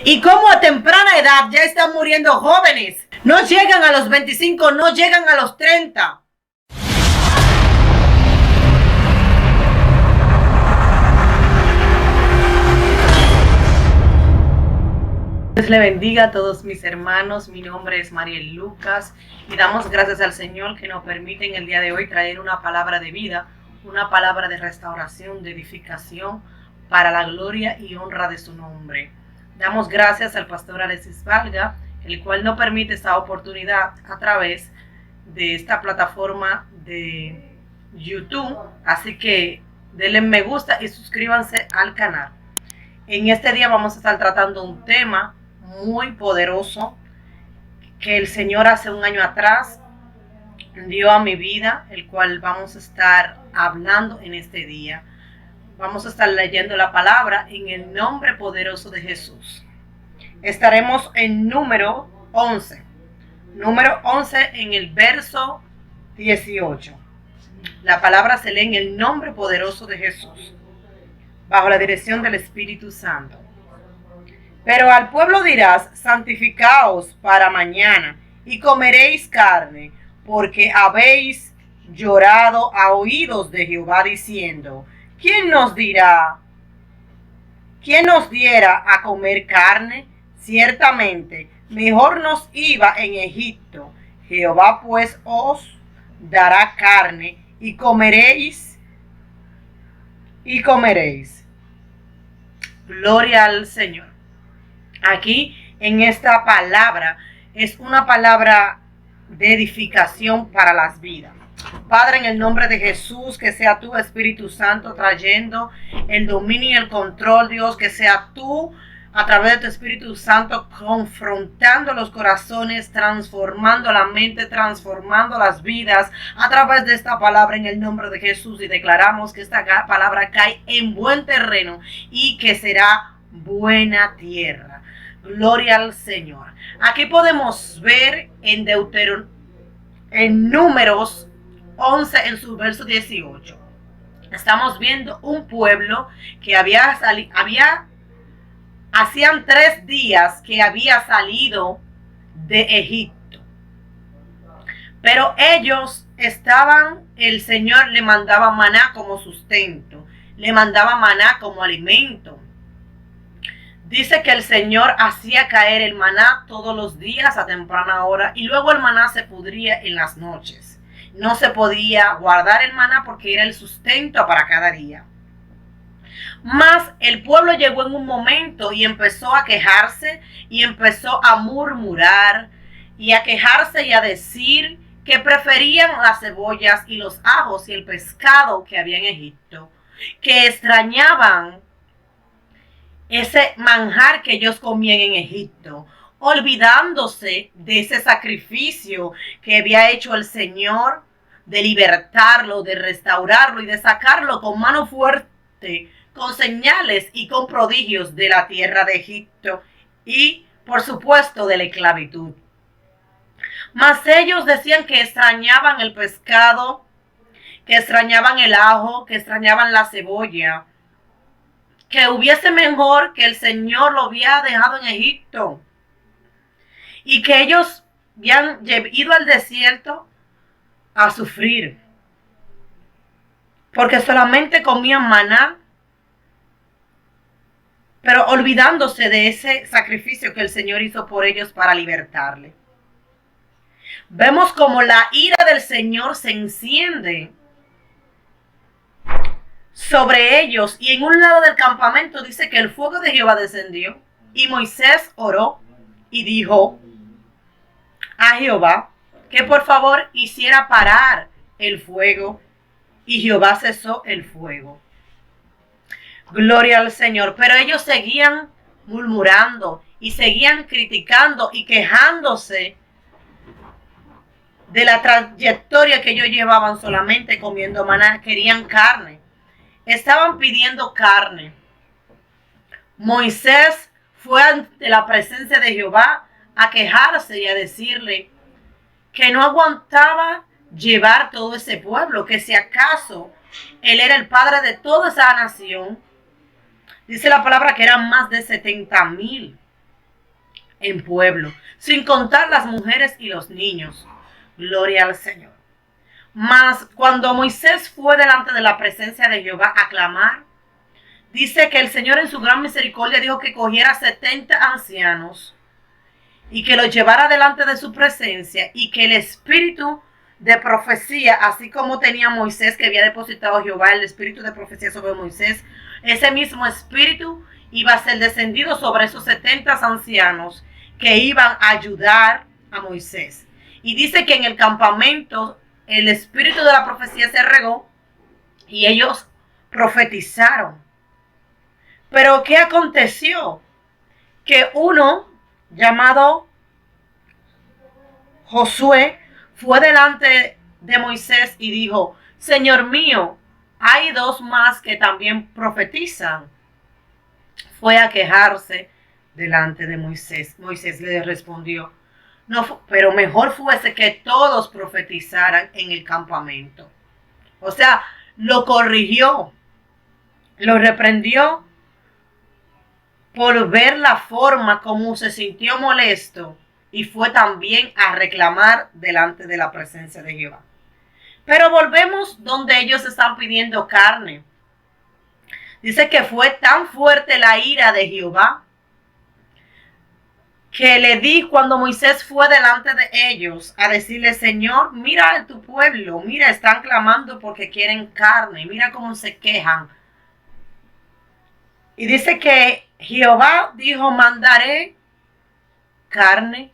Y cómo a temprana edad ya están muriendo jóvenes. No llegan a los 25, no llegan a los 30. Dios le bendiga a todos mis hermanos. Mi nombre es Mariel Lucas y damos gracias al Señor que nos permite en el día de hoy traer una palabra de vida, una palabra de restauración, de edificación para la gloria y honra de su nombre. Damos gracias al pastor Alexis Valga, el cual nos permite esta oportunidad a través de esta plataforma de YouTube. Así que denle me gusta y suscríbanse al canal. En este día vamos a estar tratando un tema muy poderoso que el Señor hace un año atrás dio a mi vida, el cual vamos a estar hablando en este día. Vamos a estar leyendo la palabra en el nombre poderoso de Jesús. Estaremos en número 11. Número 11 en el verso 18. La palabra se lee en el nombre poderoso de Jesús, bajo la dirección del Espíritu Santo. Pero al pueblo dirás: santificaos para mañana, y comeréis carne, porque habéis llorado a oídos de Jehová, diciendo: ¿quién nos diera a comer carne? Ciertamente, mejor nos iba en Egipto. Jehová pues os dará carne, y comeréis. Gloria al Señor. Aquí en esta palabra es una palabra de edificación para las vidas. Padre, en el nombre de Jesús, que sea tu Espíritu Santo trayendo el dominio y el control, Dios, que sea tú a través de tu Espíritu Santo confrontando los corazones, transformando la mente, transformando las vidas a través de esta palabra en el nombre de Jesús. Y declaramos que esta palabra cae en buen terreno y que será buena tierra. Gloria al Señor. Aquí podemos ver en Números 11 en su verso 18. Estamos viendo un pueblo que hacían 3 días que había salido de Egipto. Pero ellos el Señor le mandaba maná como sustento, le mandaba maná como alimento. Dice que el Señor hacía caer el maná todos los días a temprana hora y luego el maná se pudría en las noches. No se podía guardar el maná porque era el sustento para cada día. Mas el pueblo llegó en un momento y empezó a quejarse y empezó a murmurar y a quejarse y a decir que preferían las cebollas y los ajos y el pescado que había en Egipto, que extrañaban ese manjar que ellos comían en Egipto, olvidándose de ese sacrificio que había hecho el Señor de libertarlo, de restaurarlo y de sacarlo con mano fuerte, con señales y con prodigios de la tierra de Egipto y, por supuesto, de la esclavitud. Mas ellos decían que extrañaban el pescado, que extrañaban el ajo, que extrañaban la cebolla, que hubiese mejor que el Señor lo había dejado en Egipto y que ellos habían ido al desierto a sufrir porque solamente comían maná, pero olvidándose de ese sacrificio que el Señor hizo por ellos para libertarle. Vemos como la ira del Señor se enciende sobre ellos, y en un lado del campamento dice que el fuego de Jehová descendió, y Moisés oró y dijo a Jehová que por favor hiciera parar el fuego, y Jehová cesó el fuego. Gloria al Señor. Pero ellos seguían murmurando y seguían criticando y quejándose de la trayectoria que ellos llevaban solamente comiendo maná. Querían carne. Estaban pidiendo carne. Moisés fue ante la presencia de Jehová a quejarse y a decirle que no aguantaba llevar todo ese pueblo, que si acaso él era el padre de toda esa nación. Dice la palabra que eran más de 70,000. en pueblo, sin contar las mujeres y los niños. Gloria al Señor. Mas cuando Moisés fue delante de la presencia de Jehová a clamar, dice que el Señor en su gran misericordia dijo que cogiera 70 ancianos y que los llevara delante de su presencia, y que el espíritu de profecía, así como tenía Moisés, que había depositado Jehová el espíritu de profecía sobre Moisés, ese mismo espíritu iba a ser descendido sobre esos 70 ancianos que iban a ayudar a Moisés. Y dice que en el campamento el espíritu de la profecía se regó y ellos profetizaron. Pero ¿qué aconteció? Que uno llamado Josué fue delante de Moisés y dijo: Señor mío, hay dos más que también profetizan. Fue a quejarse delante de Moisés. Moisés le respondió: no, pero mejor fuese que todos profetizaran en el campamento. O sea, lo corrigió, lo reprendió por ver la forma como se sintió molesto, y fue también a reclamar delante de la presencia de Jehová. Pero volvemos donde ellos están pidiendo carne. Dice que fue tan fuerte la ira de Jehová que le di cuando Moisés fue delante de ellos a decirle: Señor, mira a tu pueblo, mira, están clamando porque quieren carne, mira cómo se quejan. Y dice que Jehová dijo: mandaré carne,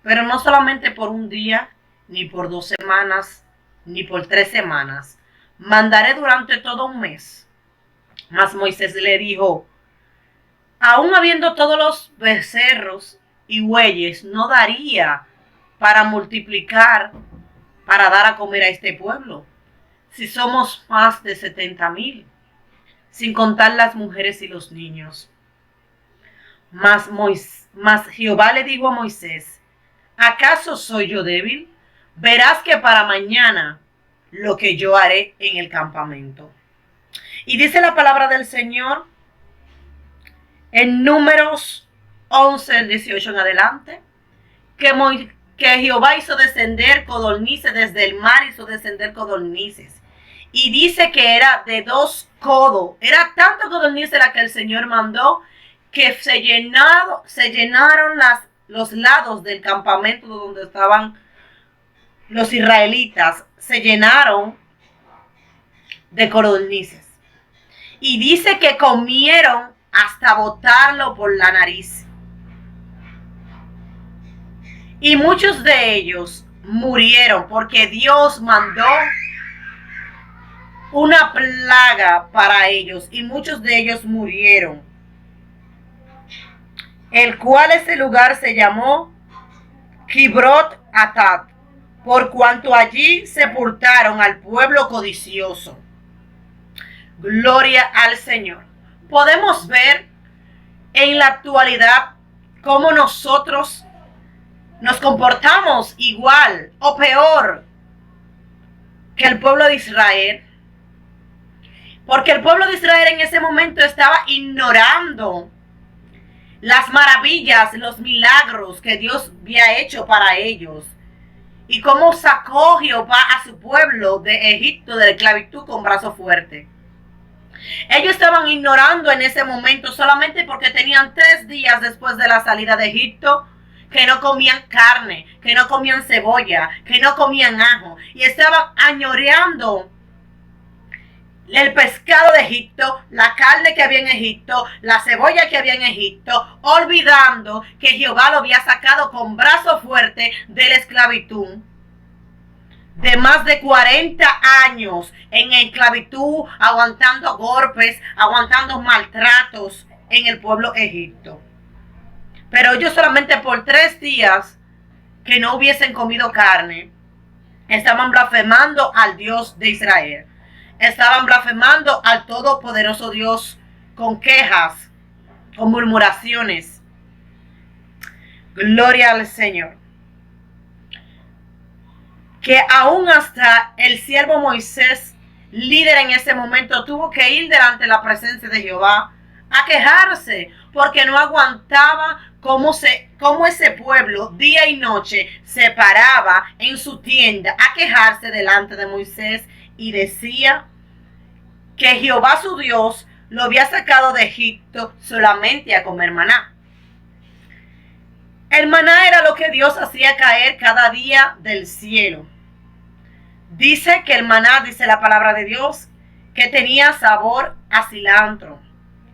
pero no solamente por un día, ni por 2 semanas, ni por 3 semanas. Mandaré durante todo un mes. Mas Moisés le dijo: aún habiendo todos los becerros y bueyes, no daría para multiplicar, para dar a comer a este pueblo, si somos más de 70,000, sin contar las mujeres y los niños. Mas Jehová le dijo a Moisés: ¿acaso soy yo débil? Verás que para mañana lo que yo haré en el campamento. Y dice la palabra del Señor en Números 11, 18 en adelante, que Jehová hizo descender codornices desde el mar, hizo descender codornices. Y dice que era de 2 codos. Era tanto codornices la que el Señor mandó que se llenaron los lados del campamento donde estaban los israelitas. Se llenaron de codornices. Y dice que comieron hasta botarlo por la nariz. Y muchos de ellos murieron porque Dios mandó una plaga para ellos, y muchos de ellos murieron, el cual ese lugar se llamó Kibrot Hatat, por cuanto allí sepultaron al pueblo codicioso. Gloria al Señor. Podemos ver en la actualidad cómo nosotros nos comportamos igual o peor que el pueblo de Israel, porque el pueblo de Israel en ese momento estaba ignorando las maravillas, los milagros que Dios había hecho para ellos, y cómo sacó Jehová a su pueblo de Egipto, de la esclavitud, con brazo fuerte. Ellos estaban ignorando en ese momento solamente porque tenían 3 días después de la salida de Egipto que no comían carne, que no comían cebolla, que no comían ajo, y estaban añoreando el pescado de Egipto, la carne que había en Egipto, la cebolla que había en Egipto, olvidando que Jehová lo había sacado con brazo fuerte de la esclavitud de más de 40 años en esclavitud, aguantando golpes, aguantando maltratos en el pueblo egipto. Pero ellos solamente por 3 días que no hubiesen comido carne, estaban blasfemando al Dios de Israel. Estaban blasfemando al todopoderoso Dios con quejas, con murmuraciones. Gloria al Señor. Que aún hasta el siervo Moisés, líder en ese momento, tuvo que ir delante de la presencia de Jehová a quejarse, porque no aguantaba cómo ese pueblo día y noche se paraba en su tienda a quejarse delante de Moisés y decía que Jehová su Dios lo había sacado de Egipto solamente a comer maná. El maná era lo que Dios hacía caer cada día del cielo. Dice que el maná, dice la palabra de Dios, que tenía sabor a cilantro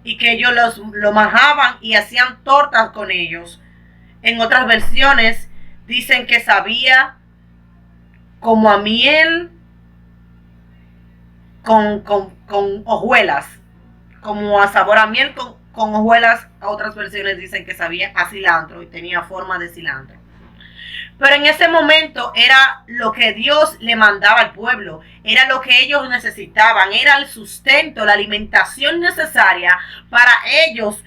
y que ellos lo majaban y hacían tortas con ellos. En otras versiones dicen que sabía como a miel con hojuelas, como a sabor a miel con hojuelas. A otras versiones dicen que sabía a cilantro y tenía forma de cilantro. Pero en ese momento era lo que Dios le mandaba al pueblo, era lo que ellos necesitaban, era el sustento, la alimentación necesaria para ellos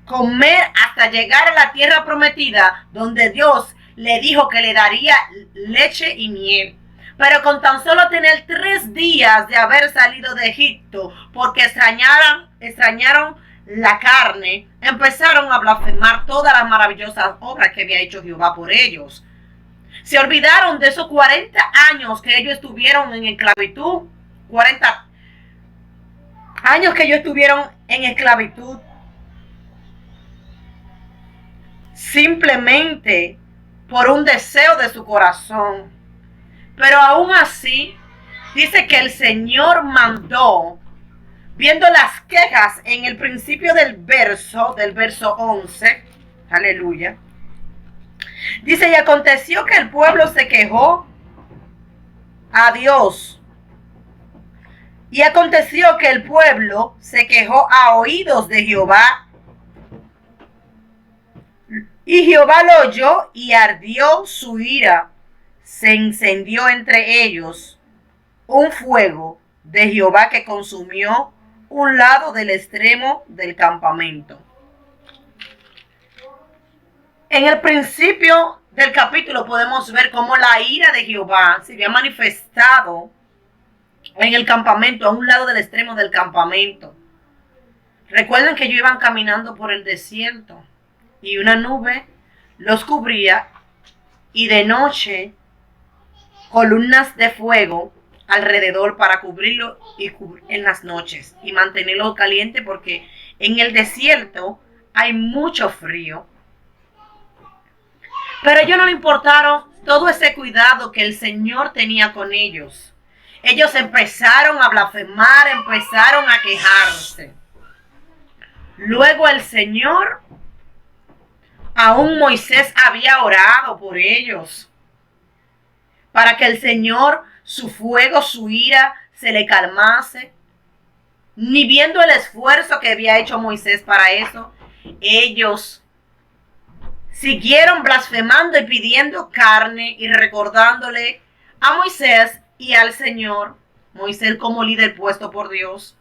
comer hasta llegar a la tierra prometida, donde Dios le dijo que le daría leche y miel. Pero con tan solo tener 3 días de haber salido de Egipto, porque extrañaron la carne, empezaron a blasfemar todas las maravillosas obras que había hecho Jehová por ellos. Se olvidaron de esos 40 años que ellos estuvieron en esclavitud, 40 años que ellos estuvieron en esclavitud, simplemente por un deseo de su corazón. Pero aún así, dice que el Señor mandó, viendo las quejas en el principio del verso 11, aleluya, dice, y aconteció que el pueblo se quejó a Dios. Y aconteció que el pueblo se quejó a oídos de Jehová. Y Jehová lo oyó y ardió su ira. Se encendió entre ellos un fuego de Jehová que consumió un lado del extremo del campamento. En el principio del capítulo podemos ver cómo la ira de Jehová se había manifestado en el campamento, a un lado del extremo del campamento. Recuerden que ellos iban caminando por el desierto y una nube los cubría y de noche columnas de fuego alrededor para cubrirlo en las noches y mantenerlo caliente, porque en el desierto hay mucho frío. Pero a ellos no le importaron todo ese cuidado que el Señor tenía con ellos. Ellos empezaron a blasfemar, empezaron a quejarse. Luego el Señor, aún Moisés había orado por ellos, para que el Señor, su fuego, su ira, se le calmase. Ni viendo el esfuerzo que había hecho Moisés para eso, ellos siguieron blasfemando y pidiendo carne y recordándole a Moisés y al Señor, Moisés como líder puesto por Dios,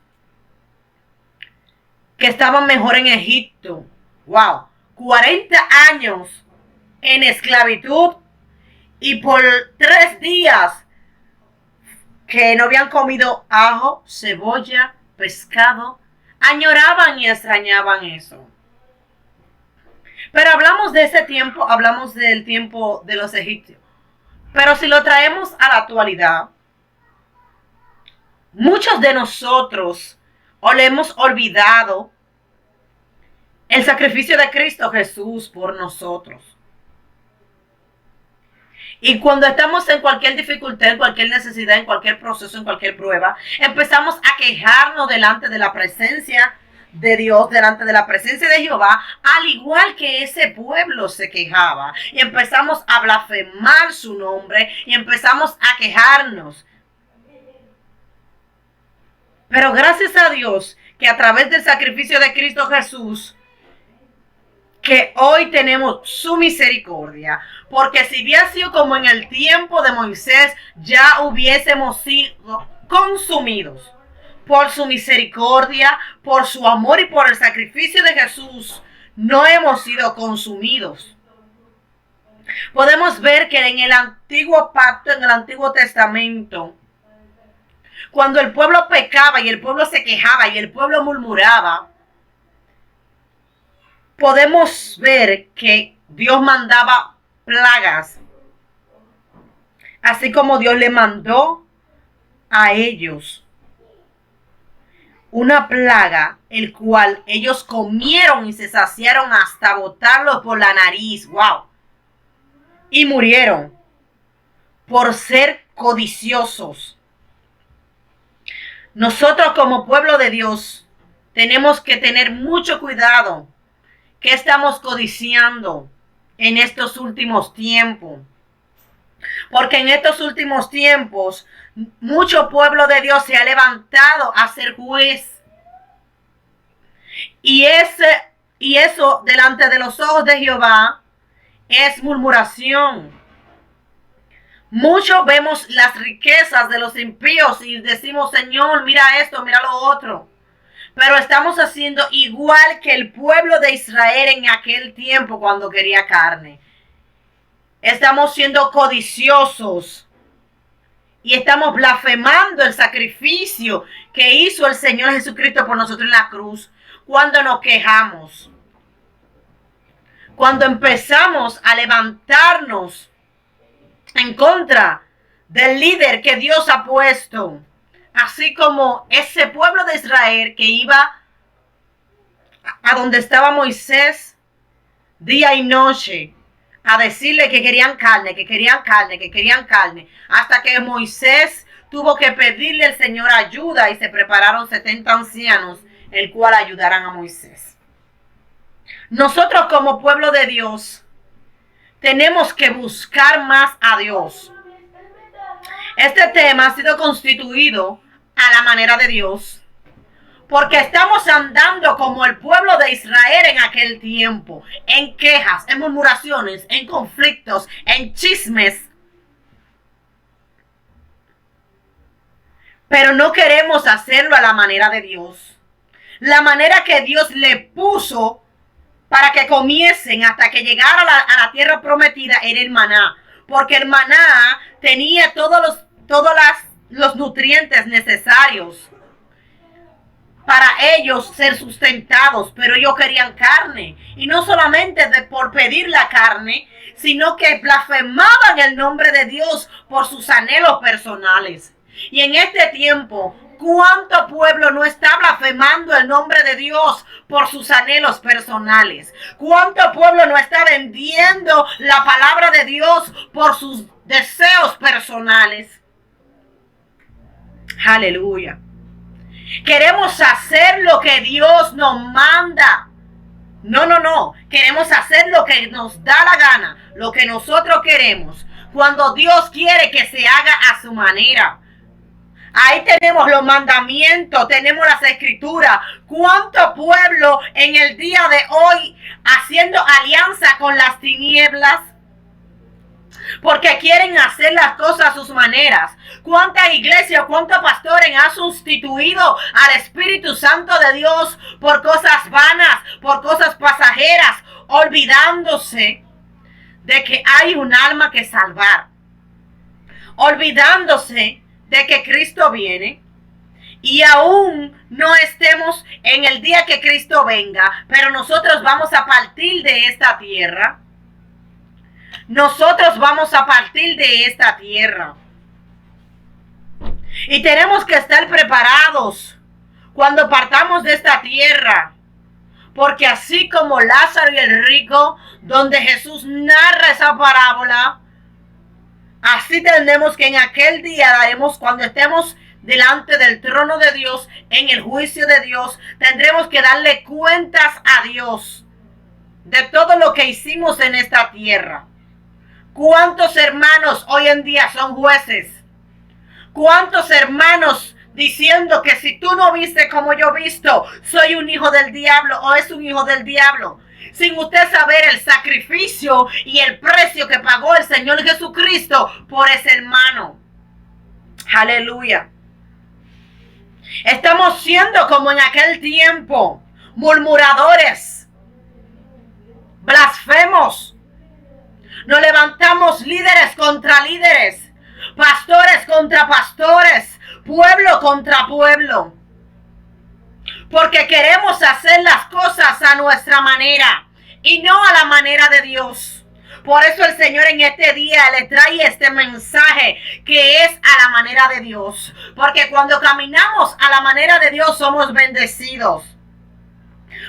que estaban mejor en Egipto. ¡Wow! 40 años en esclavitud y por 3 días que no habían comido ajo, cebolla, pescado, añoraban y extrañaban eso. Pero hablamos de ese tiempo, hablamos del tiempo de los egipcios. Pero si lo traemos a la actualidad, muchos de nosotros o le hemos olvidado el sacrificio de Cristo Jesús por nosotros. Y cuando estamos en cualquier dificultad, en cualquier necesidad, en cualquier proceso, en cualquier prueba, empezamos a quejarnos delante de la presencia de Dios, delante de la presencia de Jehová, al igual que ese pueblo se quejaba. Y empezamos a blasfemar su nombre y empezamos a quejarnos. Pero gracias a Dios que a través del sacrificio de Cristo Jesús, que hoy tenemos su misericordia, porque si hubiera sido como en el tiempo de Moisés, ya hubiésemos sido consumidos. Por su misericordia, por su amor y por el sacrificio de Jesús, no hemos sido consumidos. Podemos ver que en el antiguo pacto, en el Antiguo Testamento, cuando el pueblo pecaba y el pueblo se quejaba y el pueblo murmuraba, podemos ver que Dios mandaba plagas, así como Dios le mandó a ellos una plaga, el cual ellos comieron y se saciaron hasta botarlo por la nariz. ¡Wow! Y murieron por ser codiciosos. Nosotros como pueblo de Dios tenemos que tener mucho cuidado. ¿Qué estamos codiciando en estos últimos tiempos? Porque en estos últimos tiempos mucho pueblo de Dios se ha levantado a ser juez. Y eso delante de los ojos de Jehová es murmuración. Muchos vemos las riquezas de los impíos y decimos, Señor, mira esto, mira lo otro. Pero estamos haciendo igual que el pueblo de Israel en aquel tiempo cuando quería carne. Estamos siendo codiciosos y estamos blasfemando el sacrificio que hizo el Señor Jesucristo por nosotros en la cruz. Cuando nos quejamos, cuando empezamos a levantarnos en contra del líder que Dios ha puesto, así como ese pueblo de Israel que iba a donde estaba Moisés día y noche a decirle que querían carne, que querían carne, que querían carne, hasta que Moisés tuvo que pedirle al Señor ayuda y se prepararon 70 ancianos, el cual ayudaran a Moisés. Nosotros como pueblo de Dios tenemos que buscar más a Dios. Este tema ha sido constituido a la manera de Dios, porque estamos andando como el pueblo de Israel en aquel tiempo, en quejas, en murmuraciones, en conflictos, en chismes. Pero no queremos hacerlo a la manera de Dios. La manera que Dios le puso para que comiesen hasta que llegara a la tierra prometida era el maná. Porque el maná tenía todos los nutrientes necesarios para ellos ser sustentados, pero ellos querían carne. Y no solamente por pedir la carne, sino que blasfemaban el nombre de Dios por sus anhelos personales. Y en este tiempo, ¿cuánto pueblo no está blasfemando el nombre de Dios por sus anhelos personales? ¿Cuánto pueblo no está vendiendo la palabra de Dios por sus deseos personales? Aleluya. Queremos hacer lo que Dios nos manda. No. Queremos hacer lo que nos da la gana, lo que nosotros queremos, cuando Dios quiere que se haga a su manera. Ahí tenemos los mandamientos, tenemos las escrituras. ¿Cuánto pueblo en el día de hoy haciendo alianza con las tinieblas? Porque quieren hacer las cosas a sus maneras. ¿Cuántas iglesias, cuántos pastores han sustituido al Espíritu Santo de Dios por cosas vanas, por cosas pasajeras, olvidándose de que hay un alma que salvar? Olvidándose de que Cristo viene, y aún no estemos en el día que Cristo venga, pero nosotros vamos a partir de esta tierra. Nosotros vamos a partir de esta tierra. Y tenemos que estar preparados cuando partamos de esta tierra. Porque así como Lázaro y el rico, donde Jesús narra esa parábola, así tenemos que en aquel día daremos, cuando estemos delante del trono de Dios, en el juicio de Dios, tendremos que darle cuentas a Dios de todo lo que hicimos en esta tierra. ¿Cuántos hermanos hoy en día son jueces? ¿Cuántos hermanos diciendo que si tú no viste como yo he visto, soy un hijo del diablo o es un hijo del diablo? Sin usted saber el sacrificio y el precio que pagó el Señor Jesucristo por ese hermano. Aleluya. Estamos siendo como en aquel tiempo, murmuradores, blasfemos. Nos levantamos líderes contra líderes, pastores contra pastores, pueblo contra pueblo. Porque queremos hacer las cosas a nuestra manera. y no a la manera de Dios. Por eso el Señor en este día le trae este mensaje que es a la manera de Dios. Porque cuando caminamos a la manera de Dios somos bendecidos.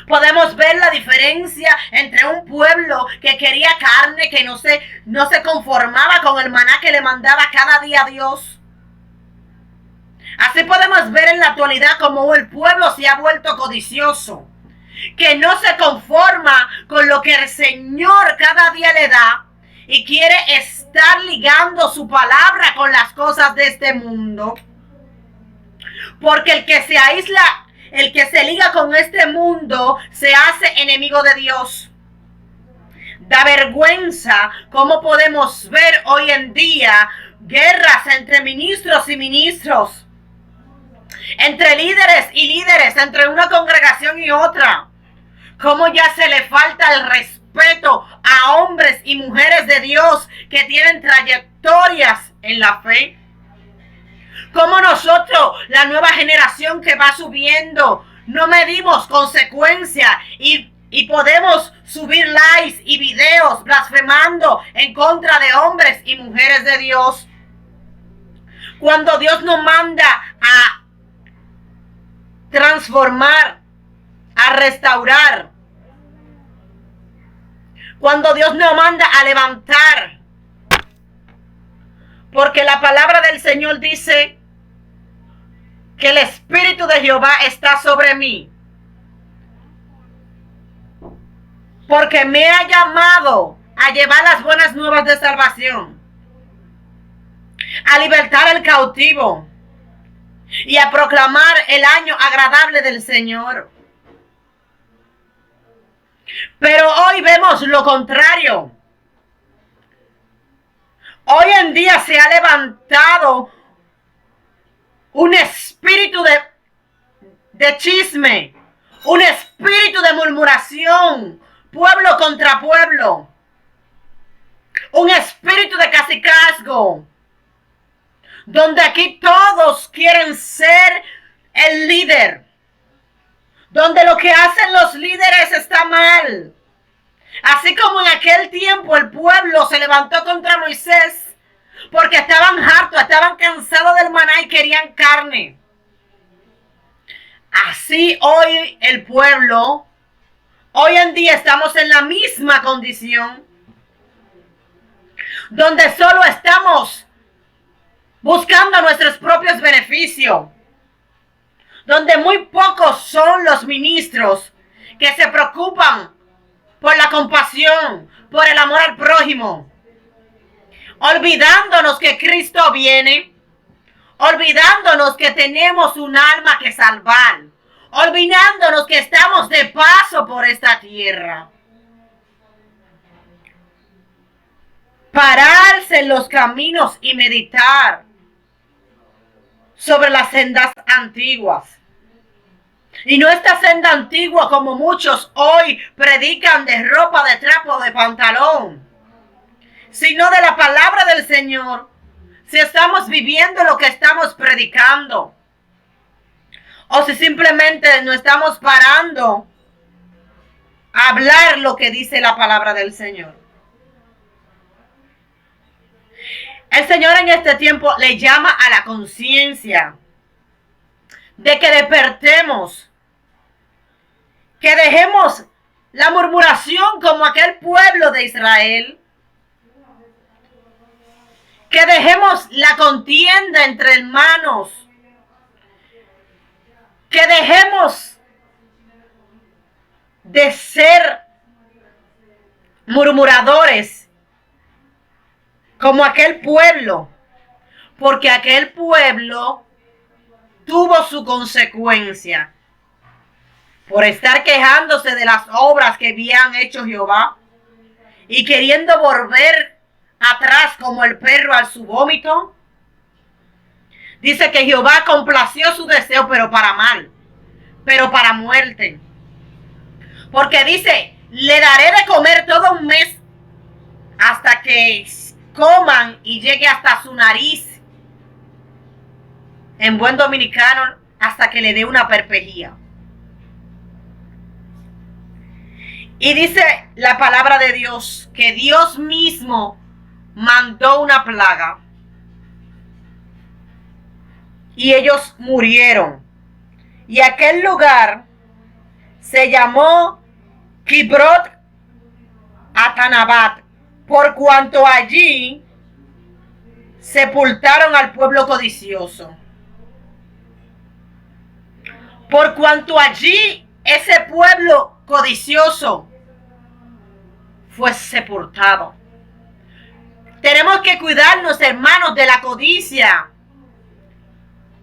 Podemos ver la diferencia entre un pueblo que quería carne, que no se conformaba con el maná que le mandaba cada día a Dios. Así podemos ver en la actualidad como el pueblo se ha vuelto codicioso, que no se conforma con lo que el Señor cada día le da y quiere estar ligando su palabra con las cosas de este mundo. Porque el que se aísla, el que se liga con este mundo, se hace enemigo de Dios. Da vergüenza cómo podemos ver hoy en día guerras entre ministros y ministros, entre líderes y líderes, entre una congregación y otra. Cómo ya se le falta el respeto a hombres y mujeres de Dios que tienen trayectorias en la fe. Cómo nosotros, la nueva generación que va subiendo, no medimos consecuencias y podemos subir likes y videos blasfemando en contra de hombres y mujeres de Dios. Cuando Dios nos manda a transformar, a restaurar. Cuando Dios nos manda a levantar. Porque la palabra del Señor dice que el Espíritu de Jehová está sobre mí. Porque me ha llamado a llevar las buenas nuevas de salvación, a libertar al cautivo y a proclamar el año agradable del Señor. Pero hoy vemos lo contrario. Hoy en día se ha levantado un espíritu de chisme, un espíritu de murmuración, pueblo contra pueblo, un espíritu de cacicazgo, donde aquí todos quieren ser el líder, donde lo que hacen los líderes está mal. Así como en aquel tiempo el pueblo se levantó contra Moisés porque estaban hartos, estaban cansados del maná y querían carne. Así hoy el pueblo, hoy en día estamos en la misma condición, donde solo estamos buscando nuestros propios beneficios, donde muy pocos son los ministros que se preocupan por la compasión, por el amor al prójimo, olvidándonos que Cristo viene, olvidándonos que tenemos un alma que salvar, olvidándonos que estamos de paso por esta tierra. Pararse en los caminos y meditar sobre las sendas antiguas. Y no esta senda antigua como muchos hoy predican de ropa de trapo, de pantalón, sino de la palabra del Señor. Si estamos viviendo lo que estamos predicando, o si simplemente no estamos parando a hablar lo que dice la palabra del Señor. El Señor en este tiempo le llama a la conciencia de que despertemos, que dejemos la murmuración como aquel pueblo de Israel, que dejemos la contienda entre hermanos, que dejemos de ser murmuradores como aquel pueblo, porque aquel pueblo tuvo su consecuencia por estar quejándose de las obras que habían hecho Jehová y queriendo volver atrás como el perro a su vómito. Dice que Jehová complació su deseo, pero para mal, pero para muerte. Porque dice, le daré de comer todo un mes hasta que coman y llegue hasta su nariz. En buen dominicano, hasta que le dé una perpejía. Y dice la palabra de Dios que Dios mismo mandó una plaga. Y ellos murieron. Y aquel lugar se llamó Kibrot Atanabat, por cuanto allí sepultaron al pueblo codicioso. Por cuanto allí ese pueblo codicioso fue sepultado. Tenemos que cuidarnos, hermanos, de la codicia,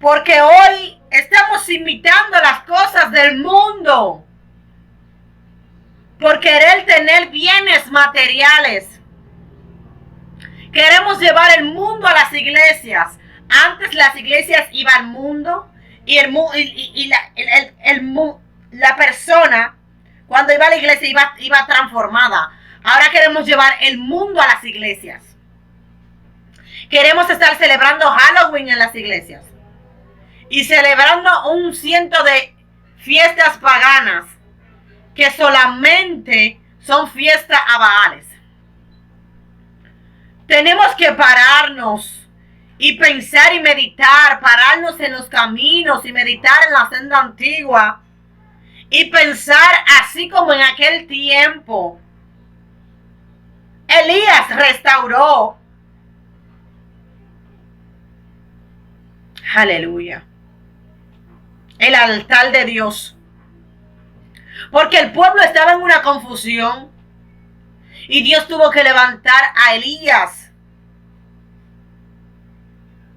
porque hoy estamos imitando las cosas del mundo por querer tener bienes materiales. Queremos llevar el mundo a las iglesias. Antes las iglesias iban al mundo y la persona cuando iba a la iglesia iba transformada. Ahora queremos llevar el mundo a las iglesias. Queremos estar celebrando Halloween en las iglesias y celebrando un ciento de fiestas paganas que solamente son fiestas a Baales. Tenemos que pararnos y pensar y meditar, pararnos en los caminos y meditar en la senda antigua y pensar así como en aquel tiempo Elías restauró. Aleluya. El altar de Dios. Porque el pueblo estaba en una confusión. Y Dios tuvo que levantar a Elías.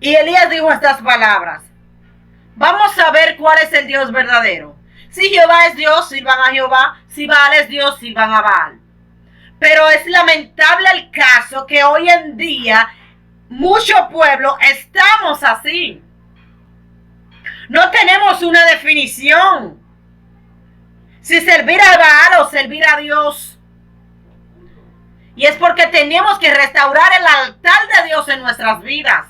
Y Elías dijo estas palabras. Vamos a ver cuál es el Dios verdadero. Si Jehová es Dios, sirvan a Jehová. Si Baal es Dios, sirvan a Baal. Pero es lamentable el caso que hoy en día mucho pueblo estamos así. No tenemos una definición. Si servir a Baal o servir a Dios. Y es porque tenemos que restaurar el altar de Dios en nuestras vidas.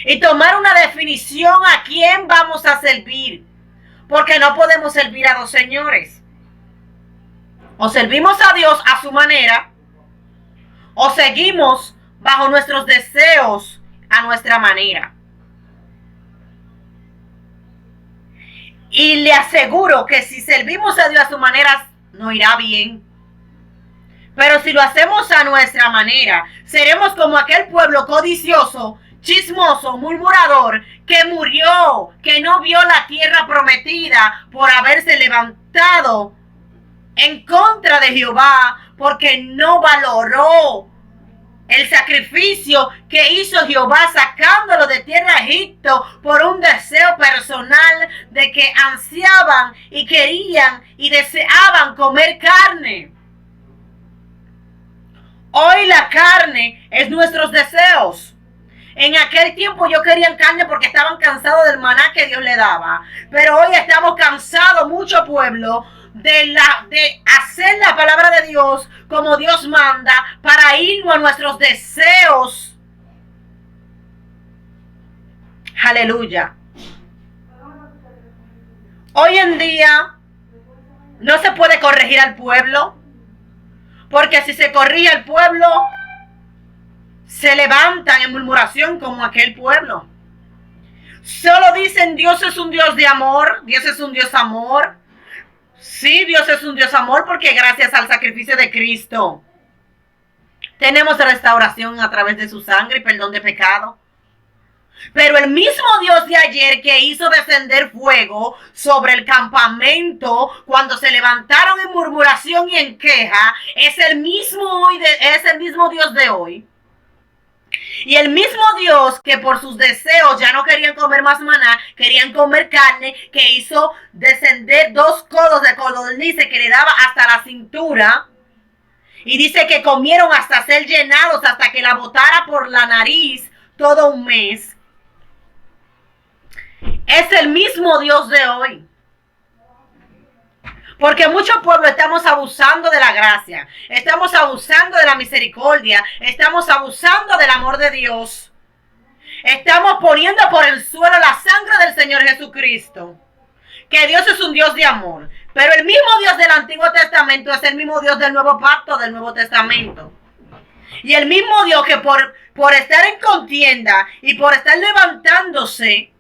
Y tomar una definición a quién vamos a servir. Porque no podemos servir a dos señores. O servimos a Dios a su manera. O seguimos bajo nuestros deseos a nuestra manera. Y le aseguro que si servimos a Dios a su manera, nos irá bien. Pero si lo hacemos a nuestra manera, seremos como aquel pueblo codicioso, chismoso, murmurador, que murió, que no vio la tierra prometida por haberse levantado en contra de Jehová, porque no valoró el sacrificio que hizo Jehová sacándolo de tierra de Egipto por un deseo personal de que ansiaban y querían y deseaban comer carne. Hoy la carne es nuestros deseos. En aquel tiempo yo quería carne porque estaban cansados del maná que Dios le daba. Pero hoy estamos cansados, mucho pueblo, de hacer la palabra de Dios como Dios manda para irnos a nuestros deseos. Aleluya. Hoy en día no se puede corregir al pueblo, porque si se corrige al pueblo, se levantan en murmuración como aquel pueblo. Solo dicen Dios es un Dios de amor, Dios es un Dios amor. Sí, Dios es un Dios amor porque gracias al sacrificio de Cristo tenemos restauración a través de su sangre y perdón de pecado. Pero el mismo Dios de ayer que hizo descender fuego sobre el campamento cuando se levantaron en murmuración y en queja, es el mismo Dios de hoy. Y el mismo Dios que por sus deseos ya no querían comer más maná, querían comer carne, que hizo descender 2 codos de codornices que le daba hasta la cintura. Y dice que comieron hasta ser llenados, hasta que la botara por la nariz todo un mes. Es el mismo Dios de hoy. Porque muchos pueblos estamos abusando de la gracia, estamos abusando de la misericordia, estamos abusando del amor de Dios. Estamos poniendo por el suelo la sangre del Señor Jesucristo. Que Dios es un Dios de amor, Pero el mismo Dios del Antiguo Testamento es el mismo Dios del Nuevo Pacto, del Nuevo Testamento. Y el mismo Dios que por estar en contienda y por estar levantándose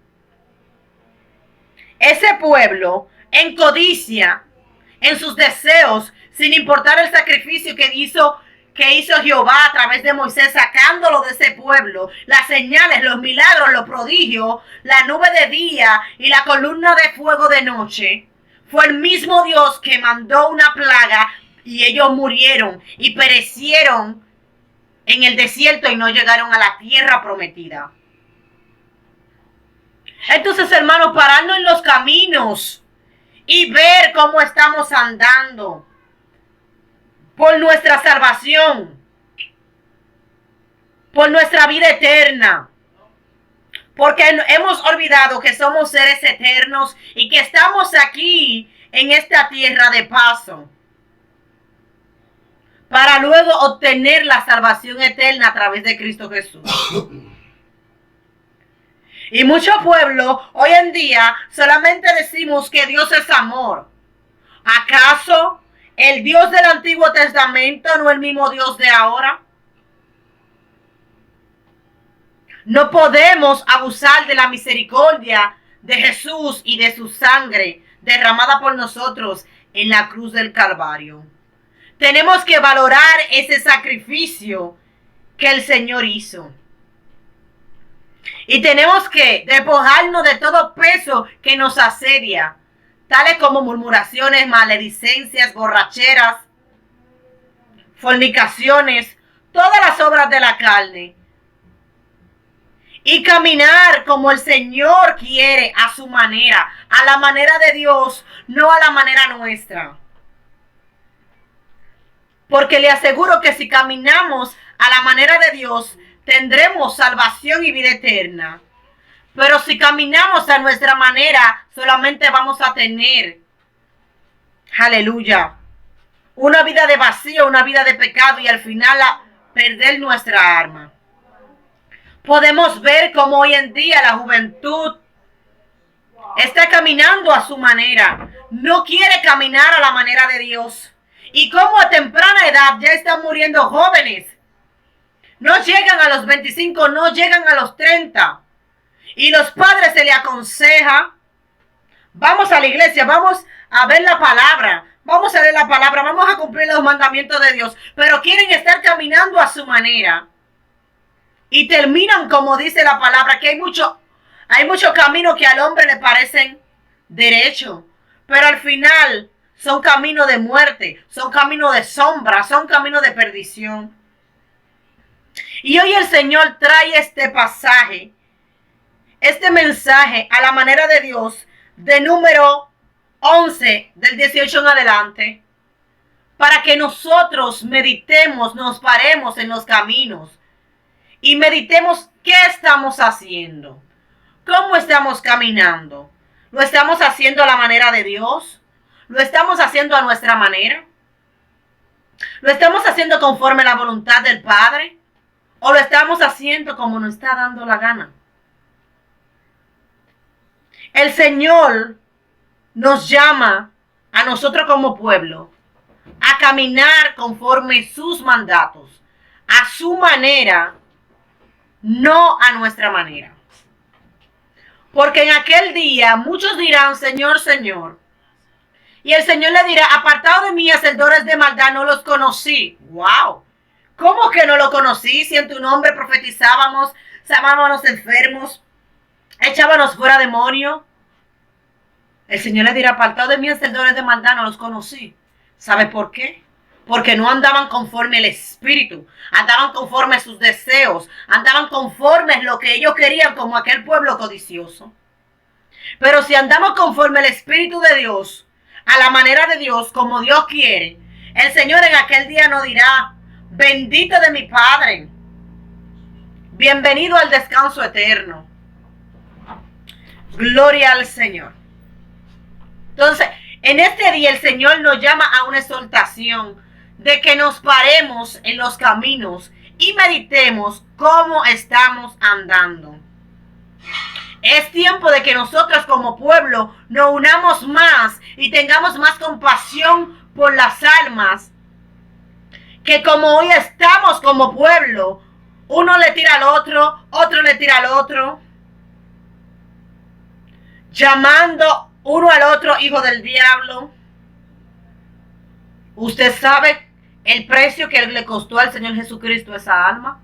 ese pueblo en codicia, en sus deseos, sin importar el sacrificio que hizo Jehová a través de Moisés, sacándolo de ese pueblo, las señales, los milagros, los prodigios, la nube de día y la columna de fuego de noche, fue el mismo Dios que mandó una plaga y ellos murieron y perecieron en el desierto y no llegaron a la tierra prometida. Entonces, hermanos, pararnos en los caminos y ver cómo estamos andando por nuestra salvación, por nuestra vida eterna, porque hemos olvidado que somos seres eternos y que estamos aquí en esta tierra de paso para luego obtener la salvación eterna a través de Cristo Jesús. Y muchos pueblos hoy en día solamente decimos que Dios es amor. ¿Acaso el Dios del Antiguo Testamento no es el mismo Dios de ahora? No podemos abusar de la misericordia de Jesús y de su sangre derramada por nosotros en la cruz del Calvario. Tenemos que valorar ese sacrificio que el Señor hizo. Y tenemos que despojarnos de todo peso que nos asedia, tales como murmuraciones, maledicencias, borracheras, fornicaciones, todas las obras de la carne. Y caminar como el Señor quiere, a su manera, a la manera de Dios, no a la manera nuestra. Porque le aseguro que si caminamos a la manera de Dios, tendremos salvación y vida eterna. Pero si caminamos a nuestra manera, solamente vamos a tener, aleluya, una vida de vacío, una vida de pecado y al final perder nuestra alma. Podemos ver cómo hoy en día la juventud está caminando a su manera. No quiere caminar a la manera de Dios. Y cómo a temprana edad ya están muriendo jóvenes. No llegan a los 25, no llegan a los 30. Y los padres se les aconseja, vamos a la iglesia, vamos a ver la palabra, vamos a leer la palabra, vamos a cumplir los mandamientos de Dios. Pero quieren estar caminando a su manera. Y terminan, como dice la palabra, que hay muchos caminos que al hombre le parecen derechos. Pero al final son caminos de muerte, son caminos de sombra, son caminos de perdición. Y hoy el Señor trae este pasaje, este mensaje a la manera de Dios, de número 11, del 18 en adelante, para que nosotros meditemos, nos paremos en los caminos y meditemos qué estamos haciendo, cómo estamos caminando. ¿Lo estamos haciendo a la manera de Dios? ¿Lo estamos haciendo a nuestra manera? ¿Lo estamos haciendo conforme a la voluntad del Padre? ¿O lo estamos haciendo como nos está dando la gana? El Señor nos llama a nosotros como pueblo a caminar conforme sus mandatos, a su manera, no a nuestra manera. Porque en aquel día muchos dirán, Señor, Señor. Y el Señor le dirá, apartado de mí, hacedores de maldad, no los conocí. ¡Wow! ¿Cómo que no lo conocí? Si en tu nombre profetizábamos, sanábamos enfermos, echábamos fuera demonios. El Señor le dirá, apartado de mí, hacedores de maldad, no los conocí. ¿Sabe por qué? Porque no andaban conforme el Espíritu, andaban conforme sus deseos, andaban conforme lo que ellos querían, como aquel pueblo codicioso. Pero si andamos conforme el Espíritu de Dios, a la manera de Dios, como Dios quiere, el Señor en aquel día nos dirá, bendito de mi Padre, bienvenido al descanso eterno. Gloria al Señor. Entonces, en este día el Señor nos llama a una exhortación de que nos paremos en los caminos y meditemos cómo estamos andando. Es tiempo de que nosotros como pueblo nos unamos más y tengamos más compasión por las almas. Que como hoy estamos como pueblo, uno le tira al otro, otro le tira al otro, llamando uno al otro hijo del diablo. ¿Usted sabe el precio que le costó al Señor Jesucristo esa alma?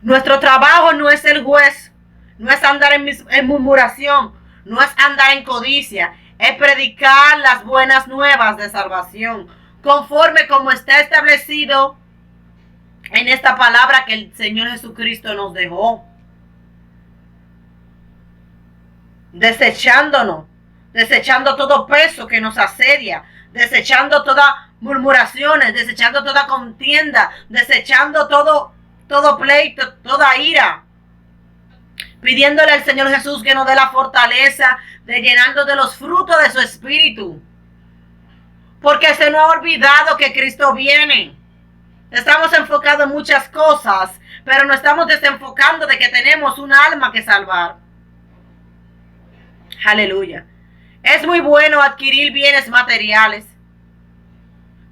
Nuestro trabajo no es ser juez, no es andar en murmuración, no es andar en codicia, es predicar las buenas nuevas de salvación, conforme como está establecido en esta palabra que el Señor Jesucristo nos dejó. Desechando todo peso que nos asedia, desechando todas murmuraciones, desechando toda contienda, desechando todo pleito, toda ira, pidiéndole al Señor Jesús que nos dé la fortaleza de llenarnos de los frutos de su espíritu, porque se nos ha olvidado que Cristo viene. Estamos enfocados en muchas cosas, pero nos estamos desenfocando de que tenemos un alma que salvar. Aleluya. Es muy bueno adquirir bienes materiales,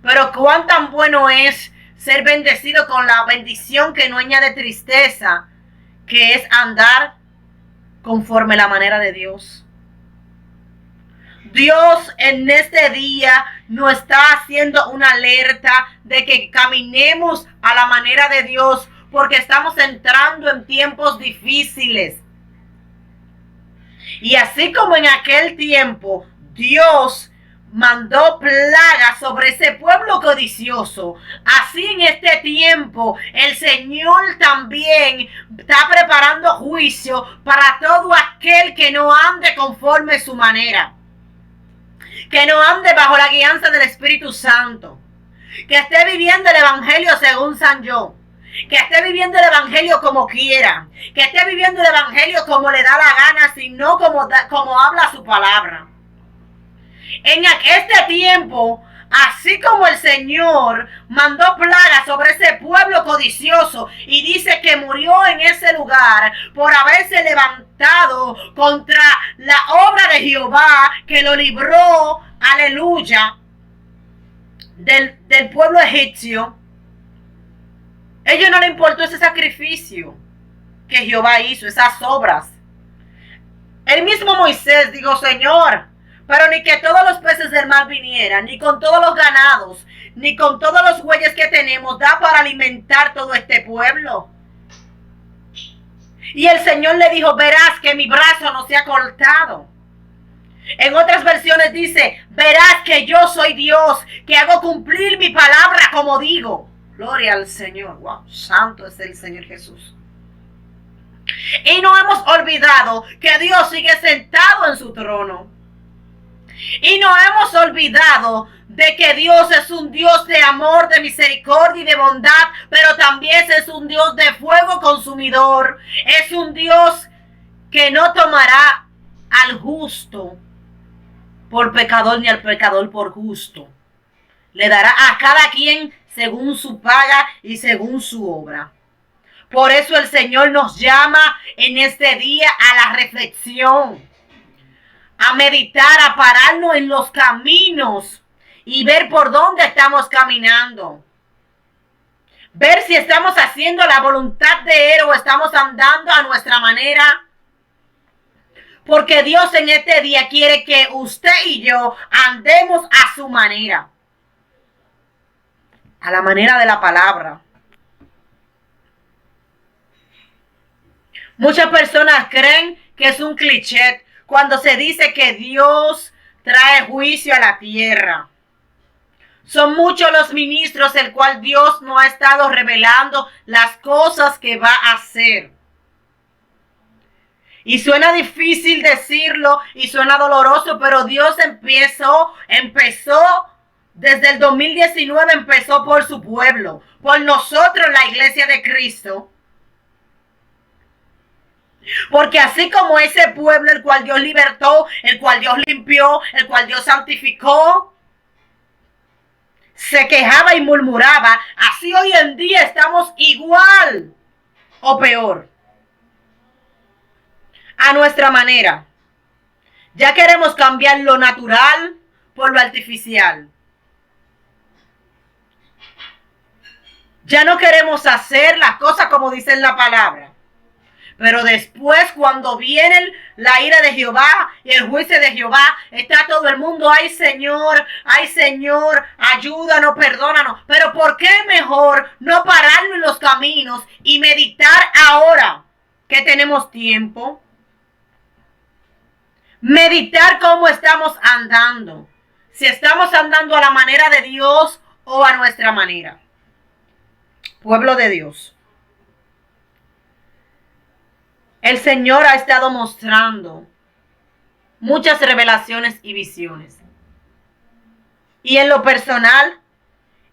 pero cuán tan bueno es ser bendecido con la bendición que no añade tristeza, que es andar conforme la manera de Dios. Dios en este día nos está haciendo una alerta de que caminemos a la manera de Dios, porque estamos entrando en tiempos difíciles. Y así como en aquel tiempo Dios mandó plagas sobre ese pueblo codicioso, así en este tiempo el Señor también está preparando juicio para todo aquel que no ande conforme su manera, que no ande bajo la guianza del Espíritu Santo, que esté viviendo el Evangelio según San John, que esté viviendo el Evangelio como quiera, que esté viviendo el Evangelio como le da la gana, sino como habla su palabra. En este tiempo, así como el Señor mandó plagas sobre ese pueblo codicioso y dice que murió en ese lugar por haberse levantado contra la obra de Jehová, que lo libró, aleluya, del pueblo egipcio, a ellos no les importó ese sacrificio que Jehová hizo, esas obras. El mismo Moisés dijo: Señor, pero ni que todos los peces del mar vinieran, ni con todos los ganados, ni con todos los bueyes que tenemos, da para alimentar todo este pueblo. Y el Señor le dijo: verás que mi brazo no se ha cortado. En otras versiones dice: verás que yo soy Dios, que hago cumplir mi palabra como digo. Gloria al Señor. Wow, santo es el Señor Jesús. Y no hemos olvidado que Dios sigue sentado en su trono. Y no hemos olvidado de que Dios es un Dios de amor, de misericordia y de bondad, pero también es un Dios de fuego consumidor. Es un Dios que no tomará al justo por pecador ni al pecador por justo. Le dará a cada quien según su paga y según su obra. Por eso el Señor nos llama en este día a la reflexión, a meditar, a pararnos en los caminos y ver por dónde estamos caminando. Ver si estamos haciendo la voluntad de Él o estamos andando a nuestra manera. Porque Dios en este día quiere que usted y yo andemos a su manera. A la manera de la palabra. Muchas personas creen que es un cliché cuando se dice que Dios trae juicio a la tierra. Son muchos los ministros el cual Dios no ha estado revelando las cosas que va a hacer. Y suena difícil decirlo y suena doloroso, pero Dios empezó desde el 2019, empezó por su pueblo, por nosotros, la iglesia de Cristo. Porque así como ese pueblo, el cual Dios libertó, el cual Dios limpió, el cual Dios santificó, se quejaba y murmuraba, así hoy en día estamos igual o peor. a nuestra manera. Ya queremos cambiar lo natural por lo artificial. Ya no queremos hacer las cosas como dice la palabra. Pero después, cuando viene la ira de Jehová y el juicio de Jehová, está todo el mundo, ay Señor, ayúdanos, perdónanos. Pero ¿por qué mejor no pararnos en los caminos y meditar ahora que tenemos tiempo? Meditar cómo estamos andando. Si estamos andando a la manera de Dios o a nuestra manera. Pueblo de Dios. El Señor ha estado mostrando muchas revelaciones y visiones. Y en lo personal,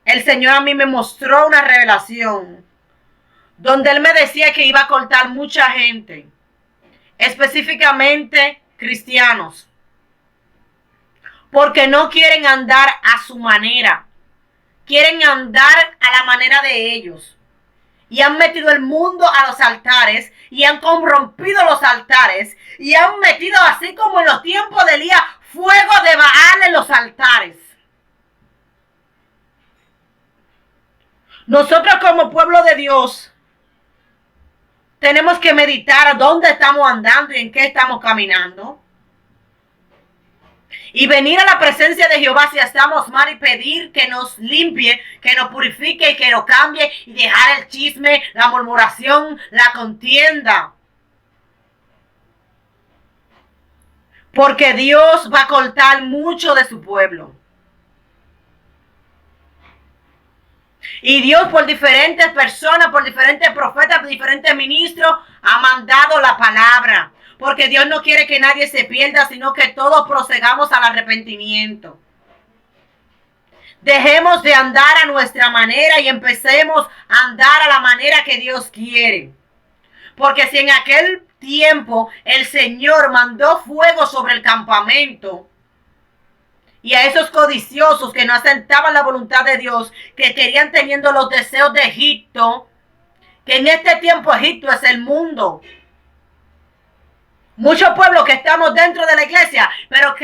el Señor a mí me mostró una revelación donde Él me decía que iba a cortar mucha gente, específicamente cristianos, porque no quieren andar a su manera, quieren andar a la manera de ellos. Y han metido el mundo a los altares y han corrompido los altares y han metido, así como en los tiempos de Elías, fuego de Baal en los altares. Nosotros como pueblo de Dios tenemos que meditar dónde estamos andando y en qué estamos caminando. Y venir a la presencia de Jehová si estamos mal y pedir que nos limpie, que nos purifique y que nos cambie y dejar el chisme, la murmuración, la contienda. Porque Dios va a cortar mucho de su pueblo. Y Dios por diferentes personas, por diferentes profetas, por diferentes ministros, ha mandado la palabra. Porque Dios no quiere que nadie se pierda, sino que todos procedamos al arrepentimiento. Dejemos de andar a nuestra manera y empecemos a andar a la manera que Dios quiere. Porque si en aquel tiempo el Señor mandó fuego sobre el campamento y a esos codiciosos que no aceptaban la voluntad de Dios, que querían teniendo los deseos de Egipto, que en este tiempo Egipto es el mundo. Muchos pueblos que estamos dentro de la iglesia, pero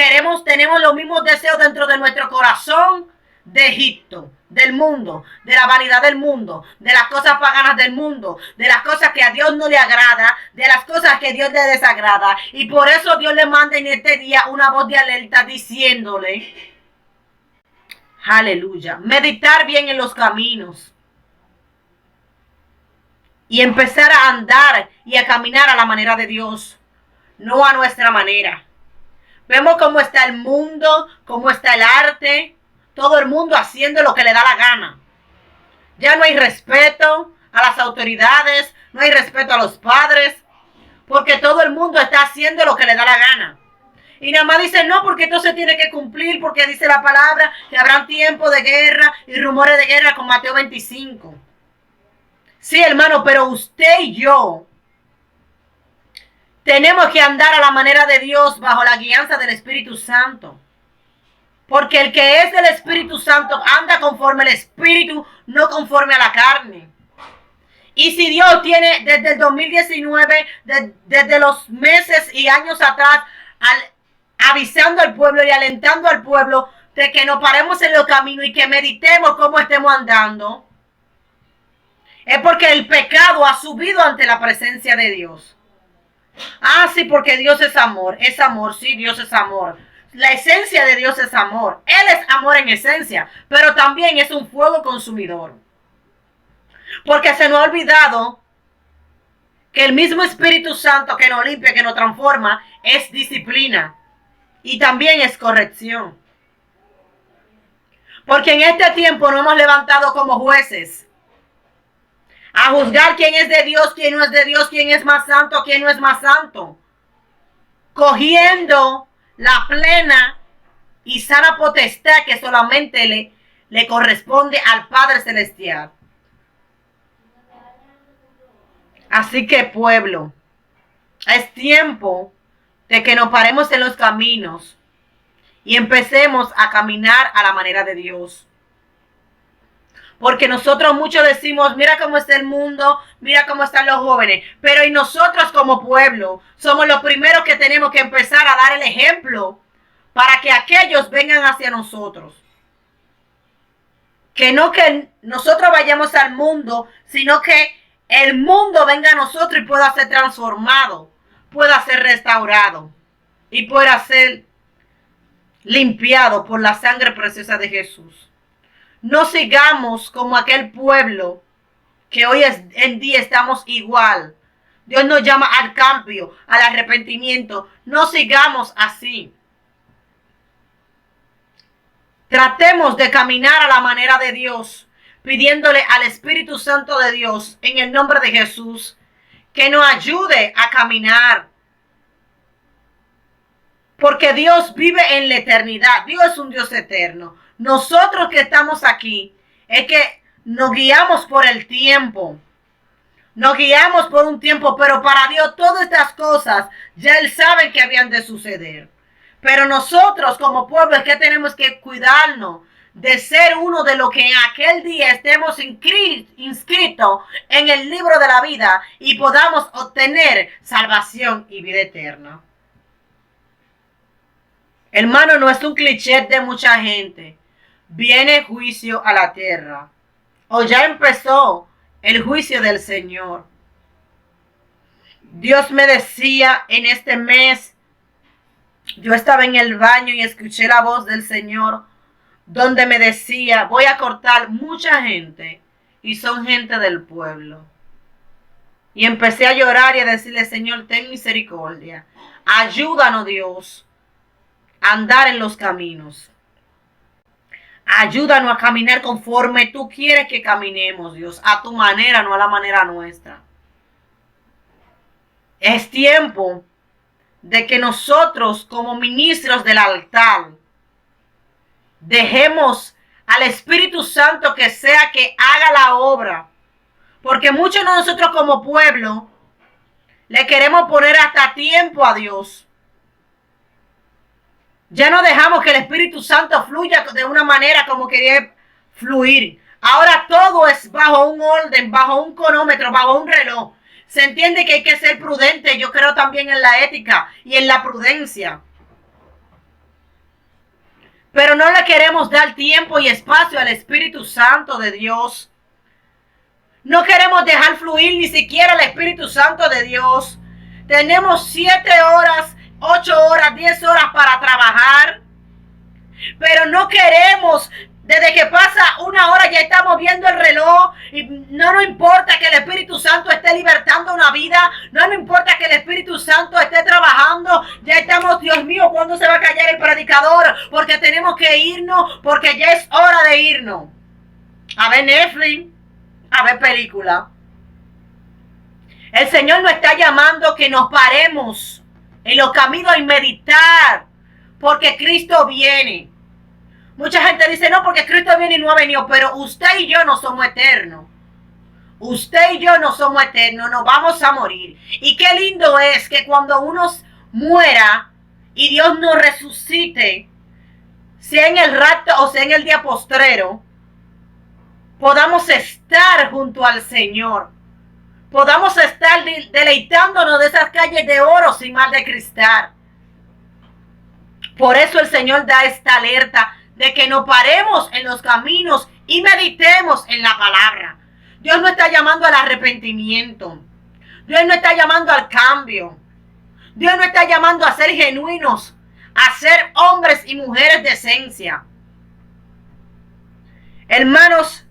tenemos los mismos deseos dentro de nuestro corazón de Egipto, del mundo, de la vanidad del mundo, de las cosas paganas del mundo, de las cosas que a Dios no le agrada, de las cosas que a Dios le desagrada. Y por eso Dios le manda en este día una voz de alerta diciéndole, aleluya, meditar bien en los caminos y empezar a andar y a caminar a la manera de Dios. No a nuestra manera. Vemos cómo está el mundo, cómo está el arte, todo el mundo haciendo lo que le da la gana. Ya no hay respeto a las autoridades, no hay respeto a los padres, porque todo el mundo está haciendo lo que le da la gana. Y nada más dicen, no, porque esto se tiene que cumplir, porque dice la palabra que habrán tiempo de guerra y rumores de guerra con Mateo 25. Sí, hermano, pero usted y yo tenemos que andar a la manera de Dios bajo la guianza del Espíritu Santo. Porque el que es del Espíritu Santo anda conforme al Espíritu, no conforme a la carne. Y si Dios tiene desde el 2019, desde los meses y años atrás, avisando al pueblo y alentando al pueblo de que nos paremos en los caminos y que meditemos cómo estemos andando, es porque el pecado ha subido ante la presencia de Dios. Ah, sí, porque Dios es amor, sí, Dios es amor. La esencia de Dios es amor. Él es amor en esencia, pero también es un fuego consumidor. Porque se nos ha olvidado que el mismo Espíritu Santo que nos limpia, que nos transforma, es disciplina y también es corrección. Porque en este tiempo nos hemos levantado como jueces a juzgar quién es de Dios, quién no es de Dios, quién es más santo, quién no es más santo, cogiendo la plena y sana potestad que solamente le corresponde al Padre Celestial. Así que, pueblo, es tiempo de que nos paremos en los caminos y empecemos a caminar a la manera de Dios. Porque nosotros muchos decimos, mira cómo está el mundo, mira cómo están los jóvenes. Pero y nosotros como pueblo somos los primeros que tenemos que empezar a dar el ejemplo para que aquellos vengan hacia nosotros. Que no que nosotros vayamos al mundo, sino que el mundo venga a nosotros y pueda ser transformado, pueda ser restaurado y pueda ser limpiado por la sangre preciosa de Jesús. No sigamos como aquel pueblo que hoy en día estamos igual. Dios nos llama al cambio, al arrepentimiento. No sigamos así. Tratemos de caminar a la manera de Dios, pidiéndole al Espíritu Santo de Dios, en el nombre de Jesús, que nos ayude a caminar. Porque Dios vive en la eternidad. Dios es un Dios eterno. Nosotros que estamos aquí, es que nos guiamos por el tiempo. Nos guiamos por un tiempo, pero para Dios todas estas cosas ya Él sabe que habían de suceder. Pero nosotros como pueblo es que tenemos que cuidarnos de ser uno de los que en aquel día estemos inscritos en el libro de la vida y podamos obtener salvación y vida eterna. Hermano, no es un cliché de mucha gente. Viene juicio a la tierra. O ya empezó el juicio del Señor. Dios me decía en este mes, yo estaba en el baño y escuché la voz del Señor, donde me decía, voy a cortar mucha gente, y son gente del pueblo. Y empecé a llorar y a decirle, Señor, ten misericordia. Ayúdanos, Dios, a andar en los caminos. Ayúdanos a caminar conforme tú quieres que caminemos, Dios, a tu manera, no a la manera nuestra. Es tiempo de que nosotros, como ministros del altar, dejemos al Espíritu Santo que sea que haga la obra. Porque muchos de nosotros como pueblo le queremos poner hasta tiempo a Dios. Ya no dejamos que el Espíritu Santo fluya de una manera como quería fluir. Ahora todo es bajo un orden, bajo un cronómetro, bajo un reloj. Se entiende que hay que ser prudente. Yo creo también en la ética y en la prudencia. Pero no le queremos dar tiempo y espacio al Espíritu Santo de Dios. No queremos dejar fluir ni siquiera el Espíritu Santo de Dios. Tenemos 7 horas, 8 horas, 10 horas para trabajar. Pero no queremos, desde que pasa 1 hora ya estamos viendo el reloj. Y no nos importa que el Espíritu Santo esté libertando una vida. No nos importa que el Espíritu Santo esté trabajando. Ya estamos, Dios mío, ¿cuándo se va a callar el predicador? Porque tenemos que irnos, porque ya es hora de irnos. A ver Netflix, a ver película. El Señor nos está llamando que nos paremos en los caminos y meditar, porque Cristo viene. Mucha gente dice, no, porque Cristo viene y no ha venido, pero usted y yo no somos eternos. Usted y yo no somos eternos, nos vamos a morir. Y qué lindo es que cuando uno muera y Dios nos resucite, sea en el rapto o sea en el día postrero, podamos estar junto al Señor. Podamos estar deleitándonos de esas calles de oro sin mal de cristal. Por eso el Señor da esta alerta de que nos paremos en los caminos y meditemos en la palabra. Dios no está llamando al arrepentimiento. Dios no está llamando al cambio. Dios no está llamando a ser genuinos, a ser hombres y mujeres de esencia. Hermanos,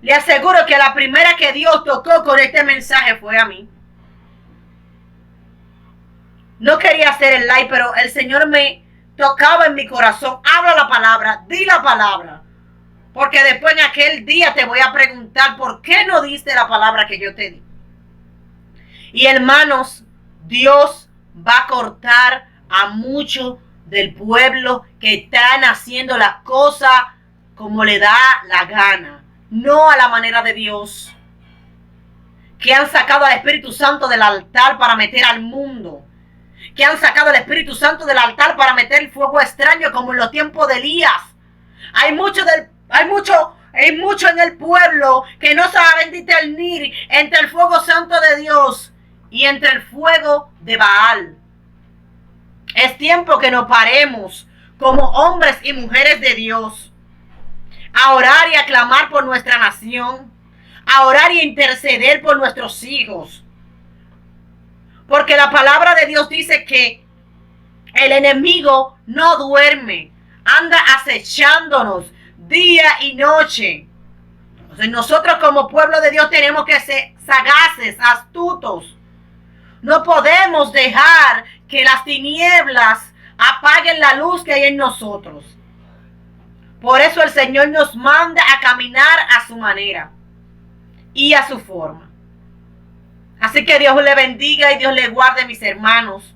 le aseguro que la primera que Dios tocó con este mensaje fue a mí. No quería hacer el live, pero el Señor me tocaba en mi corazón. Habla la palabra, di la palabra. Porque después en aquel día te voy a preguntar por qué no diste la palabra que yo te di. Y hermanos, Dios va a cortar a muchos del pueblo que están haciendo las cosas como le da la gana. No a la manera de Dios. Que han sacado al Espíritu Santo del altar para meter al mundo. Que han sacado al Espíritu Santo del altar para meter el fuego extraño como en los tiempos de Elías. Hay muchos mucho en el pueblo que no saben discernir entre el fuego santo de Dios y entre el fuego de Baal. Es tiempo que nos paremos como hombres y mujeres de Dios a orar y a clamar por nuestra nación, a orar y a interceder por nuestros hijos. Porque la palabra de Dios dice que el enemigo no duerme, anda acechándonos día y noche. Entonces nosotros como pueblo de Dios tenemos que ser sagaces, astutos. No podemos dejar que las tinieblas apaguen la luz que hay en nosotros. Por eso el Señor nos manda a caminar a su manera y a su forma. Así que Dios le bendiga y Dios le guarde, mis hermanos.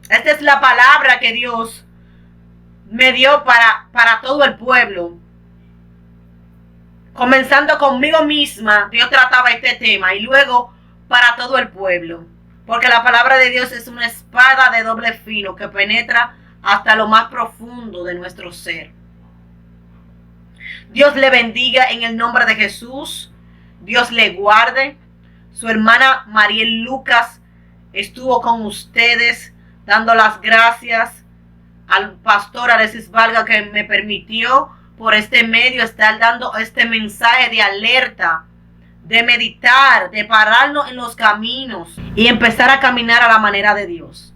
Esta es la palabra que Dios me dio para todo el pueblo. Comenzando conmigo misma, Dios trataba este tema y luego para todo el pueblo. Porque la palabra de Dios es una espada de doble filo que penetra hasta lo más profundo de nuestro ser. Dios le bendiga en el nombre de Jesús. Dios le guarde. Su hermana Mariel Lucas estuvo con ustedes dando las gracias al pastor Alexis Vargas que me permitió por este medio estar dando este mensaje de alerta, de meditar, de pararnos en los caminos y empezar a caminar a la manera de Dios.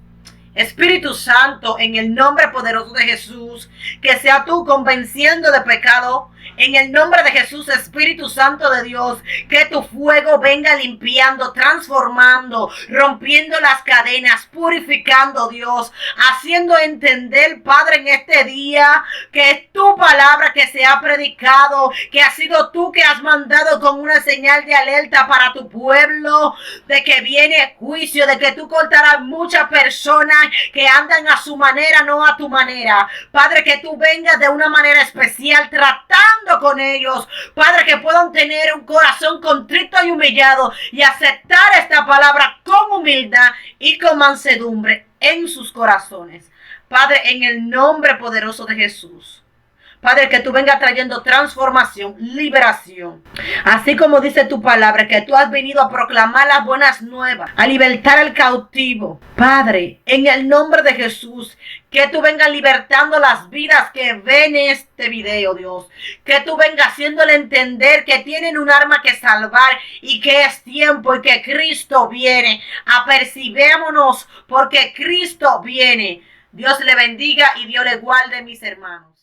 Espíritu Santo, en el nombre poderoso de Jesús, que sea tú convenciendo de pecado. En el nombre de Jesús, Espíritu Santo de Dios, que tu fuego venga limpiando, transformando, rompiendo las cadenas, purificando, Dios, haciendo entender, Padre, en este día, que es tu palabra que se ha predicado, que ha sido tú que has mandado con una señal de alerta para tu pueblo, de que viene juicio, de que tú cortarás muchas personas que andan a su manera, no a tu manera. Padre, que tú vengas de una manera especial tratando con ellos, Padre, que puedan tener un corazón contrito y humillado y aceptar esta palabra con humildad y con mansedumbre en sus corazones. Padre, en el nombre poderoso de Jesús, Padre, que tú vengas trayendo transformación, liberación. Así como dice tu palabra, que tú has venido a proclamar las buenas nuevas, a libertar al cautivo. Padre, en el nombre de Jesús, que tú vengas libertando las vidas que ven este video, Dios. Que tú vengas haciéndole entender que tienen un arma que salvar y que es tiempo y que Cristo viene. Apercibémonos porque Cristo viene. Dios le bendiga y Dios le guarde, mis hermanos.